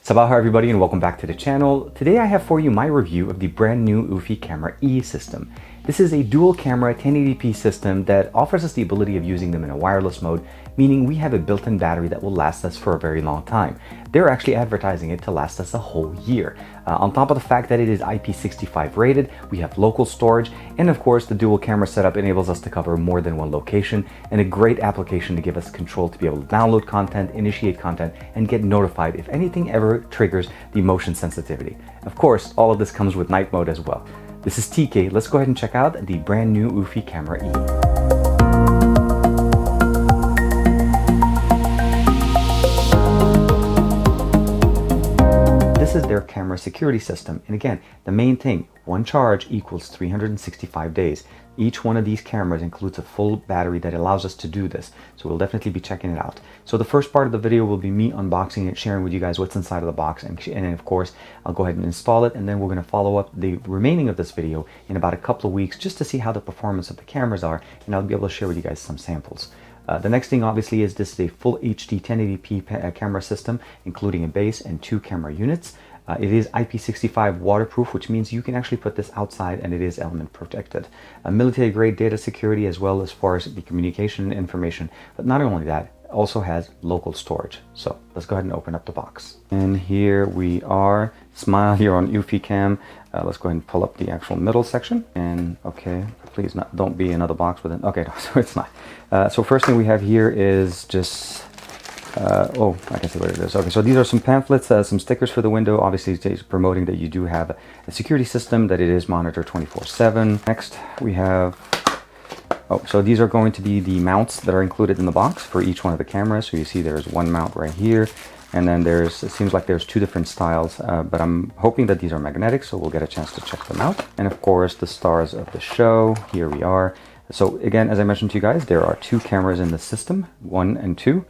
Sabaha everybody and welcome back to the channel. Today I have for you my review of the brand new Eufy Camera E system. This is a dual camera 1080p system that offers us the ability of using them in a wireless mode, meaning we have a built-in battery that will last us for a very long time. They're actually advertising it to last us a whole year. On top of the fact that it is IP65 rated, we have local storage, and of course the dual camera setup enables us to cover more than one location, and a great application to give us control to be able to download content, initiate content, and get notified if anything ever triggers the motion sensitivity. Of course, all of this comes with night mode as well. This is TK. Let's go ahead and check out the brand new Eufy Camera E. This is their camera security system, and again, the main thing, one charge equals 365 days. Each one of these cameras includes a full battery that allows us to do this, so we'll definitely be checking it out. So the first part of the video will be me unboxing it, sharing with you guys what's inside of the box, and then of course I'll go ahead and install it, and then we're going to follow up the remaining of this video in about a couple of weeks just to see how the performance of the cameras are, and I'll be able to share with you guys some samples. The next thing obviously is this is a full HD 1080p camera system, including a base and two camera units. It is IP65 waterproof, which means you can actually put this outside and it is element protected. Military grade data security as well as far as the communication information, but not only that, it also has local storage. So let's go ahead and open up the box. And here we are. Smile here on eufycam. Let's go ahead and pull up the actual middle section. And okay, please don't be another box with it. Okay, no, so it's not. So first thing we have here is just oh, I can see what it is. Okay, so these are some pamphlets, some stickers for the window. Obviously, it's promoting that you do have a security system, that it is monitored 24/7. Next, we have, oh, so these are going to be the mounts that are included in the box for each one of the cameras. So you see there's one mount right here, and then it seems like there's two different styles, but I'm hoping that these are magnetic, so we'll get a chance to check them out. And of course, the stars of the show, here we are. So again, as I mentioned to you guys, there are two cameras in the system, 1 and 2.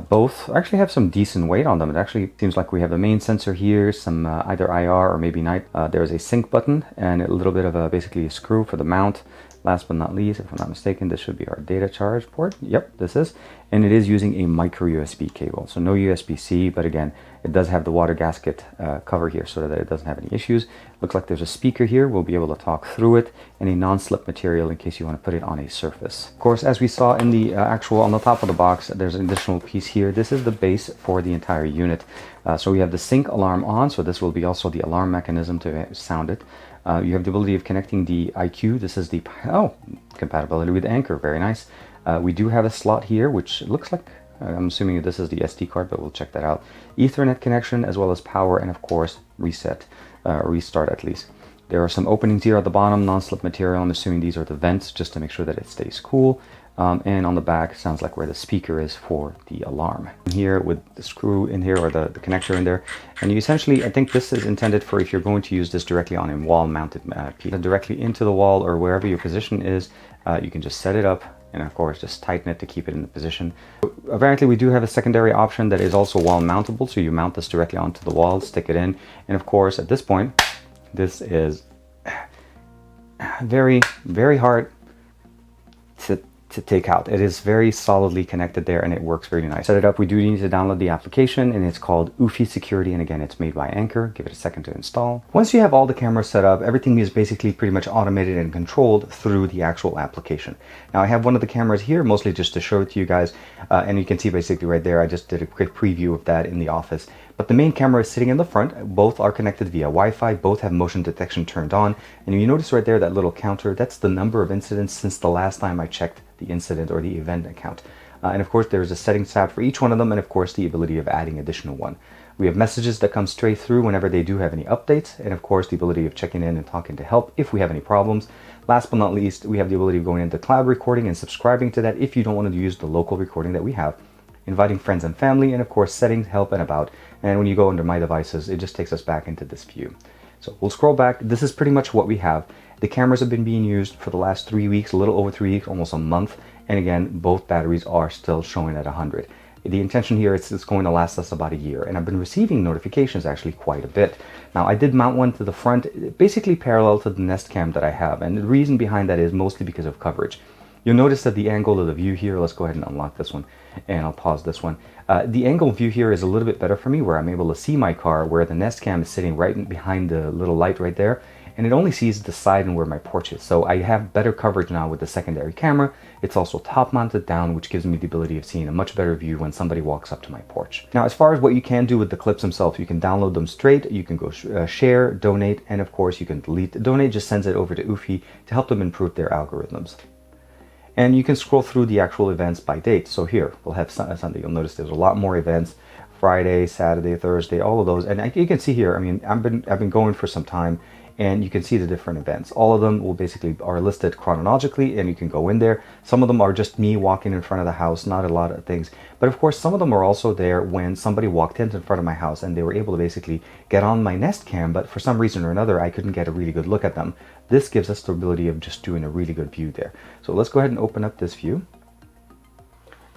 Both actually have some decent weight on them. It actually seems like we have the main sensor here, some either IR or maybe night. There's a sync button and a little bit of basically a screw for the mount. Last but not least, if I'm not mistaken, this should be our data charge port. Yep, this is. And it is using a micro USB cable. So no USB-C, but again, it does have the water gasket cover here so that it doesn't have any issues. Looks like there's a speaker here. We'll be able to talk through it, and a non-slip material in case you want to put it on a surface. Of course, as we saw in the on the top of the box, there's an additional piece here. This is the base for the entire unit. So we have the sync alarm on, so this will be also the alarm mechanism to sound it. You have the ability of connecting the IQ. This is the, oh, compatibility with Anker, very nice. We do have a slot here, which looks like, I'm assuming this is the SD card, but we'll check that out. Ethernet connection, as well as power, and of course, restart at least. There are some openings here at the bottom, non-slip material. I'm assuming these are the vents, just to make sure that it stays cool. And on the back, sounds like where the speaker is for the alarm. Here with the screw in here, or the connector in there. And you essentially, I think this is intended for if you're going to use this directly on a wall-mounted piece. Directly into the wall or wherever your position is, you can just set it up, and of course just tighten it to keep it in the position. Apparently we do have a secondary option that is also wall mountable, so you mount this directly onto the wall, stick it in, and of course at this point, this is very, very hard to take out. It is very solidly connected there, and it works really nice. Set it up, we do need to download the application, and it's called Eufy Security, and again, it's made by Anker. Give it a second to install. Once you have all the cameras set up, everything is basically pretty much automated and controlled through the actual application. Now I have one of the cameras here, mostly just to show it to you guys, and you can see basically right there, I just did a quick preview of that in the office. But the main camera is sitting in the front. Both are connected via Wi-Fi. Both have motion detection turned on. And you notice right there that little counter, that's the number of incidents since the last time I checked the incident or the event account. And of course, there's a settings tab for each one of them, and of course, the ability of adding additional one. We have messages that come straight through whenever they do have any updates, and of course, the ability of checking in and talking to help if we have any problems. Last but not least, we have the ability of going into cloud recording and subscribing to that if you don't want to use the local recording that we have. Inviting friends and family, and of course settings, help, and about. And when you go under my devices, it just takes us back into this view. So we'll scroll back. This is pretty much what we have. The cameras have been being used for the last 3 weeks, a little over 3 weeks, almost a month. And again, both batteries are still showing at 100. The intention here is it's going to last us about a year, and I've been receiving notifications actually quite a bit. Now I did mount one to the front, basically parallel to the Nest Cam that I have, and the reason behind that is mostly because of coverage. You'll notice that the angle of the view here, let's go ahead and unlock this one, and I'll pause this one. The angle view here is a little bit better for me, where I'm able to see my car, where the Nest Cam is sitting right behind the little light right there, and it only sees the side and where my porch is. So I have better coverage now with the secondary camera. It's also top mounted down, which gives me the ability of seeing a much better view when somebody walks up to my porch. Now, as far as what you can do with the clips themselves, you can download them straight, you can go share, donate, and of course you can delete. Donate just sends it over to Eufy to help them improve their algorithms. And you can scroll through the actual events by date. So here, we'll have Sunday. You'll notice there's a lot more events. Friday, Saturday, Thursday, all of those. And you can see here, I mean, I've been going for some time, and you can see the different events. All of them will basically are listed chronologically, and you can go in there. Some of them are just me walking in front of the house, not a lot of things. But of course, some of them are also there when somebody walked in front of my house and they were able to basically get on my Nest Cam, but for some reason or another, I couldn't get a really good look at them. This gives us the ability of just doing a really good view there. So let's go ahead and open up this view.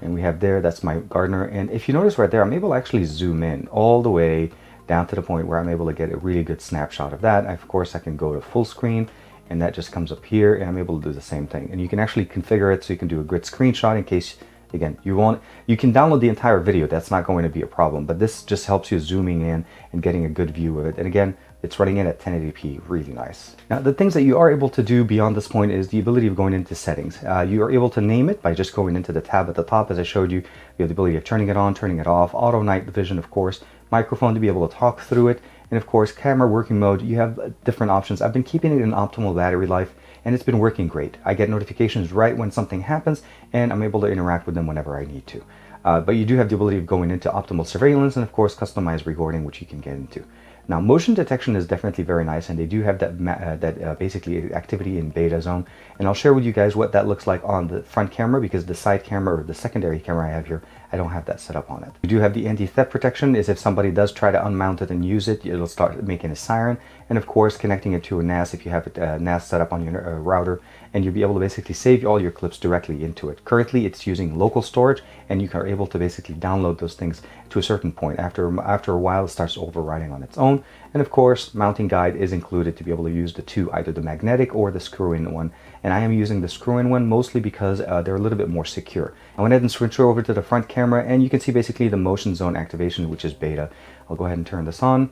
And we have there, that's my gardener. And if you notice right there, I'm able to actually zoom in all the way down to the point where I'm able to get a really good snapshot of that. Of course, I can go to full screen, and that just comes up here, and I'm able to do the same thing. And you can actually configure it so you can do a good screenshot in case, again, you can download the entire video. That's not going to be a problem, but this just helps you zooming in and getting a good view of it. And again, it's running in at 1080p, really nice. Now, the things that you are able to do beyond this point is the ability of going into settings. You are able to name it by just going into the tab at the top, as I showed you. You have the ability of turning it on, turning it off, auto night vision, of course, microphone to be able to talk through it, and of course, camera working mode. You have different options. I've been keeping it in optimal battery life, and it's been working great. I get notifications right when something happens, and I'm able to interact with them whenever I need to. But you do have the ability of going into optimal surveillance and of course customized recording, which you can get into. Now, motion detection is definitely very nice, and they do have that basically activity in beta zone, and I'll share with you guys what that looks like on the front camera, because the side camera or the secondary camera I have here, I don't have that set up on it. You do have the anti-theft protection, is if somebody does try to unmount it and use it, it'll start making a siren, and of course connecting it to a NAS if you have a NAS set up on your router, and you'll be able to basically save all your clips directly into it. Currently it's using local storage, and you are able to basically download those things to a certain point. After a while it starts overriding on its own. And of course, mounting guide is included to be able to use the two, either the magnetic or the screw-in one. And I am using the screw-in one mostly because they're a little bit more secure. I went ahead and switched over to the front camera, and you can see basically the motion zone activation, which is beta. I'll go ahead and turn this on,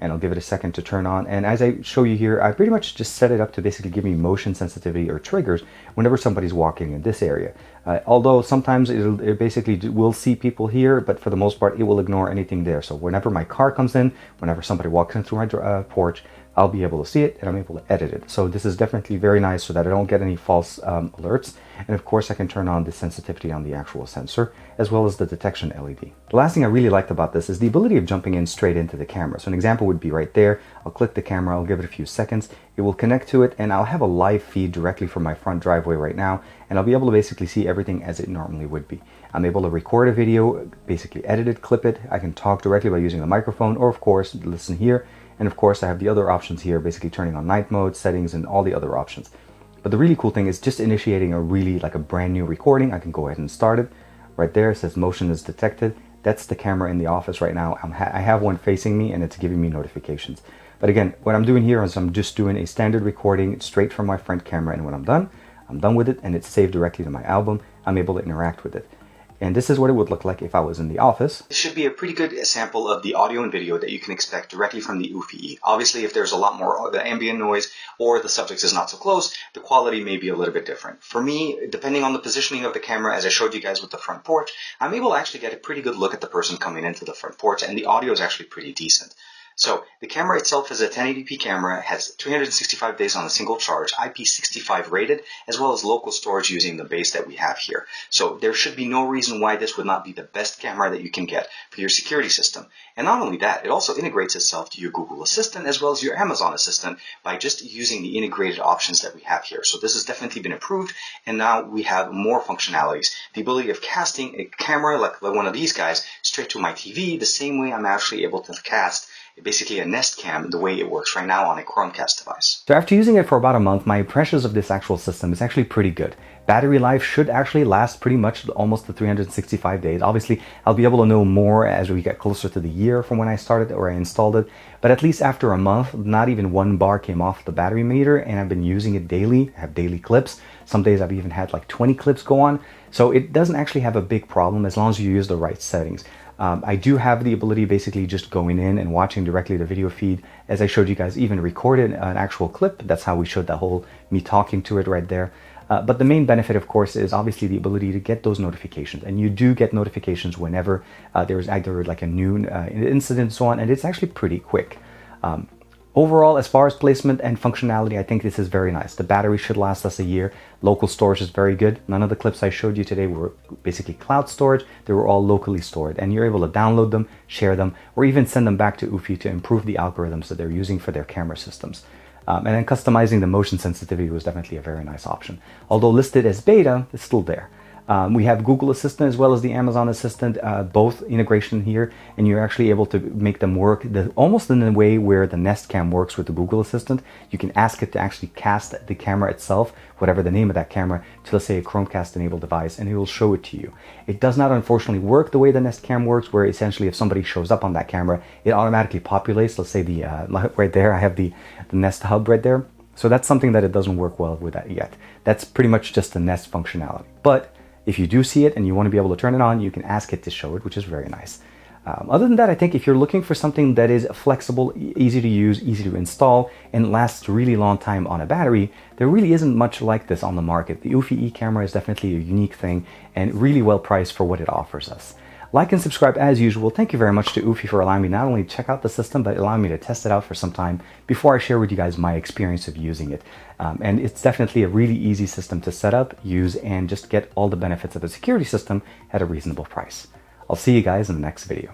and I'll give it a second to turn on. And as I show you here, I pretty much just set it up to basically give me motion sensitivity or triggers whenever somebody's walking in this area. Although sometimes it basically will see people here, but for the most part, it will ignore anything there. So whenever my car comes in, whenever somebody walks in through my porch, I'll be able to see it, and I'm able to edit it. So this is definitely very nice so that I don't get any false alerts. And of course, I can turn on the sensitivity on the actual sensor, as well as the detection LED. The last thing I really liked about this is the ability of jumping in straight into the camera. So an example would be right there. I'll click the camera, I'll give it a few seconds. It will connect to it, and I'll have a live feed directly from my front driveway right now, and I'll be able to basically see everything as it normally would be. I'm able to record a video, basically edit it, clip it. I can talk directly by using the microphone, or of course, listen here. And of course, I have the other options here, basically turning on night mode, settings, and all the other options. But the really cool thing is just initiating a brand new recording. I can go ahead and start it. Right there, it says motion is detected. That's the camera in the office right now. I have one facing me, and it's giving me notifications. But again, what I'm doing here is I'm just doing a standard recording straight from my front camera, and when I'm done with it, and it's saved directly to my album. I'm able to interact with it. And this is what it would look like if I was in the office. This should be a pretty good sample of the audio and video that you can expect directly from the Eufy. Obviously, if there's a lot more ambient noise or the subject is not so close, the quality may be a little bit different. For me, depending on the positioning of the camera, as I showed you guys with the front porch, I'm able to actually get a pretty good look at the person coming into the front porch, and the audio is actually pretty decent. So the camera itself is a 1080p camera, has 365 days on a single charge, IP65 rated, as well as local storage using the base that we have here. So there should be no reason why this would not be the best camera that you can get for your security system. And not only that, it also integrates itself to your Google Assistant as well as your Amazon Assistant by just using the integrated options that we have here. So this has definitely been improved, and now we have more functionalities. The ability of casting a camera like one of these guys straight to my TV, the same way I'm actually able to cast basically a Nest Cam the way it works right now on a Chromecast device. So after using it for about a month, my impressions of this actual system is actually pretty good. Battery life should actually last pretty much almost the 365 days. Obviously, I'll be able to know more as we get closer to the year from when I started or I installed it. But at least after a month, not even 1 bar came off the battery meter, and I've been using it daily. I have daily clips. Some days I've even had like 20 clips go on. So it doesn't actually have a big problem as long as you use the right settings. I do have the ability basically just going in and watching directly the video feed. As I showed you guys, even recorded an actual clip. That's how we showed the whole me talking to it right there. But the main benefit, of course, is obviously the ability to get those notifications. And you do get notifications whenever there's either like a new incident and so on. And it's actually pretty quick. Overall, as far as placement and functionality, I think this is very nice. The battery should last us a year. Local storage is very good. None of the clips I showed you today were basically cloud storage. They were all locally stored, and you're able to download them, share them, or even send them back to Eufy to improve the algorithms that they're using for their camera systems. And then customizing the motion sensitivity was definitely a very nice option. Although listed as beta, it's still there. We have Google Assistant as well as the Amazon Assistant, both integration here, and you're actually able to make them work almost in a way where the Nest Cam works with the Google Assistant. You can ask it to actually cast the camera itself, whatever the name of that camera, to, let's say, a Chromecast enabled device, and it will show it to you. It does not unfortunately work the way the Nest Cam works, where essentially if somebody shows up on that camera, it automatically populates. Let's say the right there, I have the Nest Hub right there. So that's something that it doesn't work well with that yet. That's pretty much just the Nest functionality. But if you do see it and you want to be able to turn it on, you can ask it to show it, which is very nice. Other than that, I think if you're looking for something that is flexible, easy to use, easy to install, and lasts a really long time on a battery, there really isn't much like this on the market. The Eufy E camera is definitely a unique thing and really well priced for what it offers us. Like and subscribe as usual. Thank you very much to Eufy for allowing me not only to check out the system, but allowing me to test it out for some time before I share with you guys my experience of using it. And it's definitely a really easy system to set up, use, and just get all the benefits of a security system at a reasonable price. I'll see you guys in the next video.